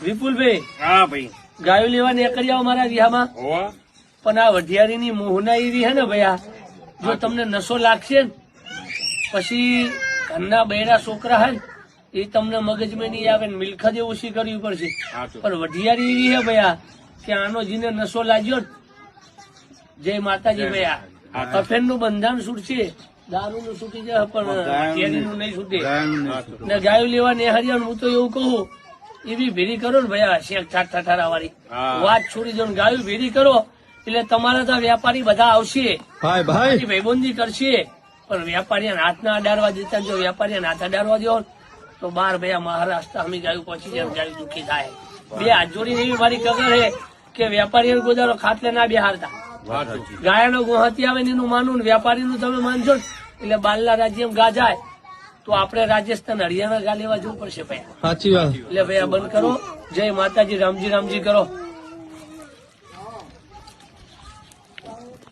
વિપુલભાઈ, હા ભાઈ. ગાયો લેવા નીકળી આવો મારા વિહામાં. હોવા. પણ આ વઢિયારીની મોહના એવી હે ને ભૈયા, જો તમને નશો લાગશે ને પછી ઘરના બૈરા છોકરા હે ને એ તમને મગજમાં નહીં આવે ને મિલખત ઓછી કરવી પડશે. પણ વઢિયારી એવી હે ભૈયા કે આનો જેને નશો લાગ્યો ને, જય માતાજી ભૈયા, અફેર નું બંધારણ છૂટશે, દારૂ નું છૂટી જાય પણ વઢિયારી નું નહીં છૂટે. ને ગાયો લેવા નેહારિયા હું તો એવું કહું, એવી ભેરી કરો ને ભૈયા, શેખ ઠાઠારા વાળી વાત છોડી દો ને ગાયો ભેરી કરો એટલે તમારા તો વેપારી બધા આવશે, ભાઈબંધી કરશે. પણ વેપારી હાથ ના અડાડવા દેતા, જો વેપારી હાથ અડાડવા દો તો બાર ભૈયા મહારાષ્ટ્ર અમે ગાયું પહોંચી જાય, ગાયું દુઃખી થાય. બે હાથ જોડીને એવી મારી કગર હે કે વેપારી ગોદારો ખાટલે ના બેહારતા. ગાયનો ગુહાતી આવે ને એનું માનવું ને વેપારી નું તમે માનશો એટલે બાલના રાજ્ય ગા જાય તો આપણે રાજસ્થાન હરિયાણા ગા લેવા જવું પડશે ભૈયા. સાચી વાત. એટલે ભૈયા બંધ કરો. જય માતાજી, રામજી રામજી કરો.